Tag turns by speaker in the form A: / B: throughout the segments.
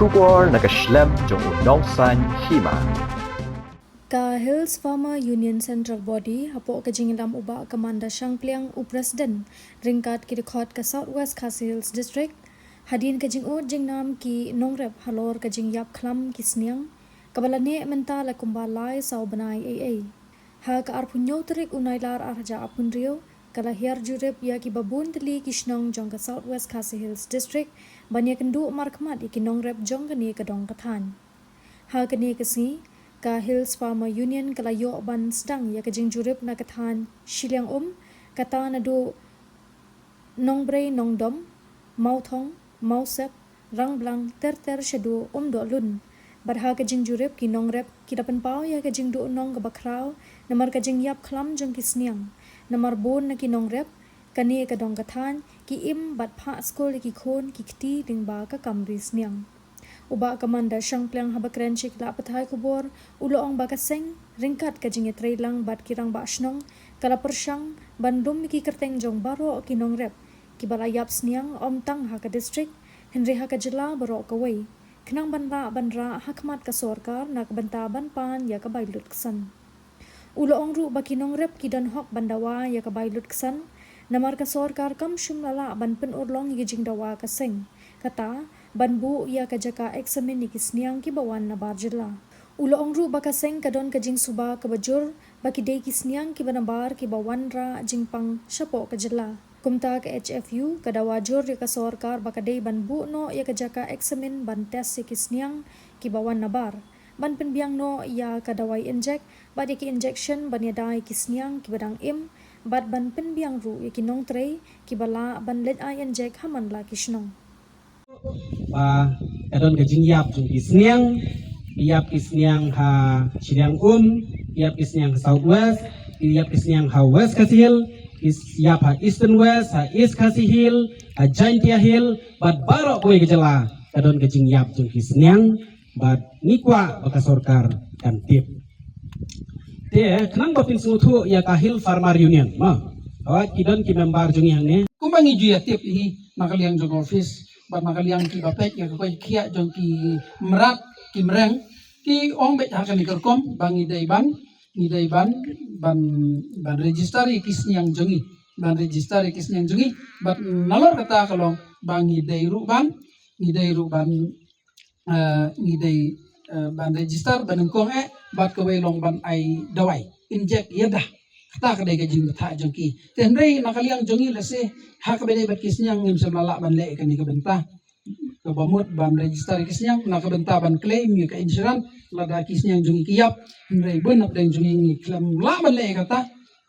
A: Shubor nakaslem jong unongsan hima.
B: Ka Hills Farmer Union Central Body hapo ka jingilam uba kamanda Shangpliang u President ringkat ki dekhot ka Southwest Khasi Hills District hadin ka jingod jingnam ki nongrep halor ka jingyap khlam ki sniang kabalane menta la kumbalai sau banai AA ha ka arpunyo terik unailar arja apunrio kala hiar jurep ya ki babun teli kisnong jong ka Southwest Khasi Hills District banya kendu markmat ki nongrep jong ka ni ka dong kathan ha ka ni ka si ka Hills Farmer Union kalayo ban sedang ya kajing jurip na kathan Shiliang kata na do nongbrei nongdom mauthong mausep rangblang ter shadu do lun badha kajing jurip ki nongrep ki dapan pau ya kajing do nong ka bakrau namar kajing yap khlam jong ki sniang namar bon na ki nongrep kani ka dong kathan ki im bat pha skol ki khon ki kti ding ba ka kamri sniang uba kamanda Shangpliang habakren chik la pathai kubor uloong bakaseng ringkat kajing trailang bat kirang ba shnong kala persyang bandum ki kerteng jong baro ki nongrep ki balayap sniang tang ha ka district henry ha ka jila baro ka wei knang banra hakmat ka sorkar nak banta ban pan ya ka bailut ksan uloong ru ba ki nongrep ki dan hok bandawa ya ka bailut ksan namar ka sorkar kam shum lala ban pen urlong yi jing dawa ka seng kata banbu ya kajaka eksamen ni kisniang ki bawan na barjila uloong ru bakaseng kadon kajing suba ka bajur baki dei kisniang ki banabar ki bawan ra jingpang shapo kajila kumta ka HFU kada wajur ya ka sorkar baka dei banbu no ya kajaka eksamen ban test si kisniang ki bawan na bar ban penbiang no ya kadawai inject bad ki injection ban ya dai kisniang ki badang im bad ban penbiang ru ya ki nong trei ki bala ban let ai inject haman la kisnong
C: kadon kajing yap jung kisniang ha Shiliang yap kisniang ha Southwest yap kisniang ha West Khasi Hill yap ha Eastern West ha East Khasi Hill ha Jaintia Hill bad barok kowe kejala kadon kajing yap jung kisniang bad nikwa baka sorkar kan tip te kenang bapin suthu ya ka Hill Farmer Union awak kidon ki member jung yang ne
D: kumbangi ju ya tip hi nakaliang jong office ban nakaliang ki bapek ya ko kia jong ki merat ki mereng ki ong bet hakan ni kerkom bangi dai ban ban register kisniang jongi ban register kisniang jongi bat nalor kata kalau bangi dai ru ban ban register ban engkong bat ke long ban ai dawai inject yadah kata kadai gajing betha jongki tenrei nakaliang jongi lese hak bedai bat kisnyang ngim semlala ban le kan ka benta ke bamut ban register kisnyang nak benta ban claim ka insurance lada kisnyang jongi kiyap tenrei bun ap deng jongi ngi claim la ban le kata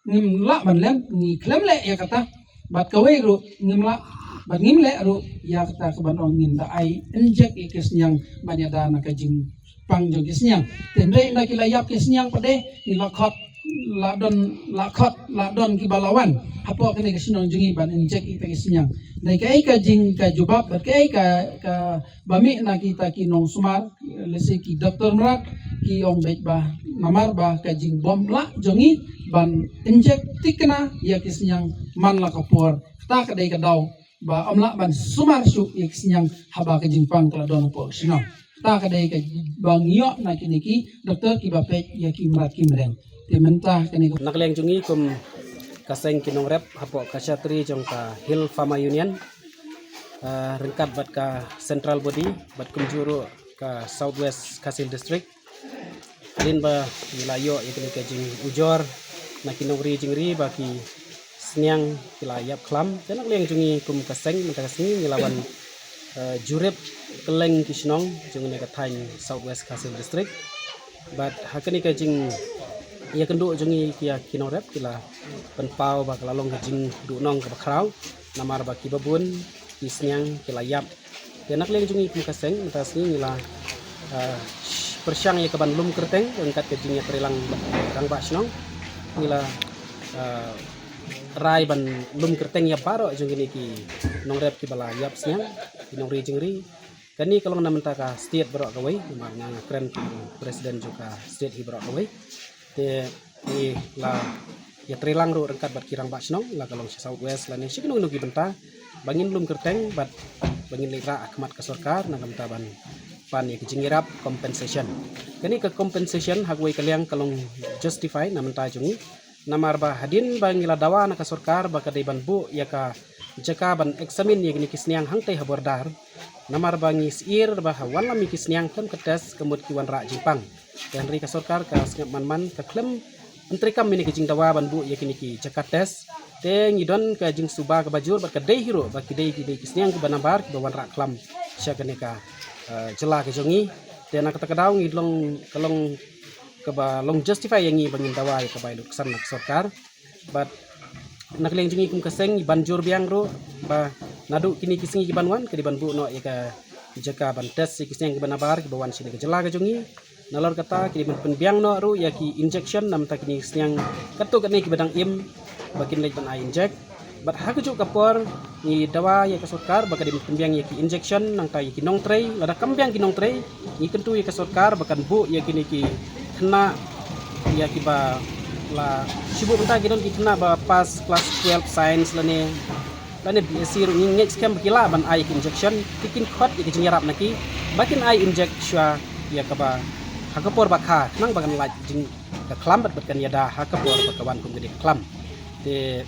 D: ngim la ban lem ngi claim le ya kata bat kawai ru ngim la ban ngim le ru ya kata ke ban ong ngim da ai inject kisnyang ban ya da nak jing pang jong kisnyang tenrei nak kilayap kisnyang pade ni lakot ladon ki balawan hapo kini kasinong jungi ban injek ita kisinyang dai kai ka jing ka jubab bat kai ka bami na kita ki nong sumar lesi ki doktor merat ki ong bet ba namar ba ka jing bom la jungi ban injek tikna ya kisinyang man la kapor ta ka dai ka daw ba amla ban sumar su ya kisinyang haba ka jing pang kala don po sinong ta ka dai ka bang yo na kini ki doktor ki bapet ya ki merat ki mereng mentah kini
C: nakaliang jungi kum kaseng kinong rep hapo kasyatri jong ka Hill Farmer Union ringkat bat ka Central Body bat kum juru ka Southwest Khasi Hill District alin ba wilayo ikini ka jing ujor na kinong ri jingri baki sniang kilayap klam dan nakaliang jungi kum kaseng menta kasni ngilawan jurep keleng kisnong jong ne ka Thai Southwest Khasi Hill District bat hakani ka jing ia kendo jongi kia kinorep kila penpau bak lalong kajing dunong ke bakrau namar baki babun kisnyang kila yap nak leng jongi kumkaseng mentasni ngila persyang ia keban lum kerteng angkat kajing ya terilang rang basnong ngila rai ban lum kerteng ya baro jongi ni ki nongrep ki bala yap snyang kinongri jingri kani kalau namentaka state baro kawai namanya keren presiden juga state hi baro kawai te la ya trilang ru rengkat bat kirang basnong la kalong Southwest la ne sikinong nugi benta bangin lum kerteng bat bangin lira akmat ka sorkar na kamta ban pan ya kejingirap compensation. Kani ke compensation hagway kaliang kalong justify naman tayo jungi. Namar ba hadin ba ngila dawa na ka sarkar ba kadai ban bu ya ka jaka ban eksamin ya gini kisniang hangtai habordar. Namar ba ngis ir ba wala mi kisniang kem ketes kemud kiwan ra jipang. Dan ri ka sarkar ka sengap man ka klem menteri kam ini kejing dawa ban bu ya kini ki jakates. Te ngidon ka jing suba ka bajur ba kadai hiro ba kidai kisniang ke banabar ke bawan ra klam. Sya kene ka jela ke jongi. Dan nak kata kadau ngidlong kalong kaba long justify yang i bangin dawai ka bailuk san nak sarkar but nakleng jingi kum kaseng banjur biang ro ba nadu kini kising ki banwan ke di ban bu no ya ka jaka ban tes kising ki banabar ki bawan sini ke jela ka jongi nalor kata ki ban biang no ro ya ki injection nam ta kini kising katuk ni ki badang im bakin lek ban ai inject but ha ke juk kapor ni dawa ya ka sarkar ba ka di biang ya ki injection nang ta ya ki nong tray lada kambiang ki nong tray ni kentu ya ka sarkar bakan bu ya kini ki kena ya kiba la sibuk mentah kita kena ba pas kelas 12 science lane BSc ru ngek scam kila ban ai injection tikin khot ya jingarap naki bakin ai inject swa ya kaba hakapor bakha nang bagan la jing ka klam bat kan yada hakapor bakawan kum gede klam te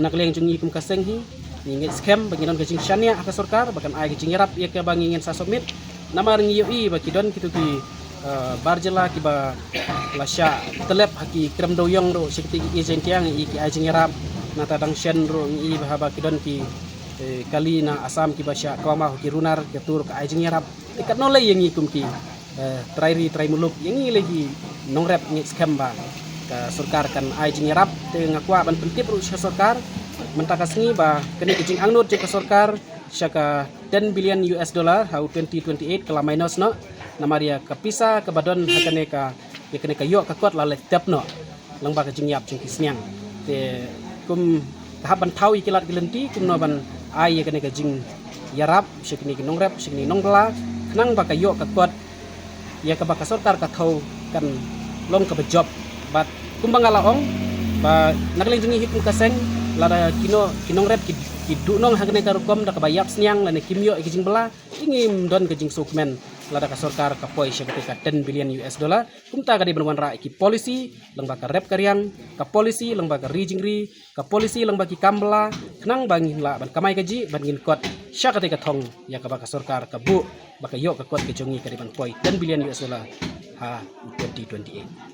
C: nakleng jungi kum kaseng hi ngek scam baginon ka jing shania ka sarkar bakan ai jingarap ya ka bangingen sa submit namar ngiyoi bakidon kitu ki barjela kiba lasya telep haki krem doyong ro sekti ijen tiang iki ajing yarap na tadang shen ro i bahaba kidon ki kali na asam kiba sya kawama ki runar ketur ka ajing yarap ikat nolai yang ikum ki trai muluk yang i lagi nongrep ngi scam ba ka sarkar kan ajing yarap te ngakwa ban pentip ro sya sarkar mentakas ngi ba kene kijing angnut je ka sarkar sya ka 10 billion US dollar how 2028 kala minus no namaria kapisa kabadon hakane ka ya kene ka yok ka kot la letep no lang ba ka jingyap jing kisniang te kum tahap ban tau ikilat gelenti kum no ban ai ya kene ka jing yarap shikni ki nongrep shikni nongla nang ba ka yok ka kot ya ka ba ka sarkar ka thau kan long ka job bat kum bangala ong ba nakleng jingi hikum kaseng lada kinongrep ki dunong hakane ka rukom da ka bayap sniang lane kimyo ikijing bela ingim don ka jing sukmen lada ka sarkar ka poi sya ka 10 billion US dollar kumta ka di banwan ra ki polisi lang ba ka rep karyang ka polisi lang ba ka rijingri ka polisi lang ba ki kambla knang bangin la ban kamai kaji bangin kot sya ka thong ya ka ba ka sarkar ka bu ba ka yok ka kot ke jongi ka di ban poi 10 billion US dollar ha 2028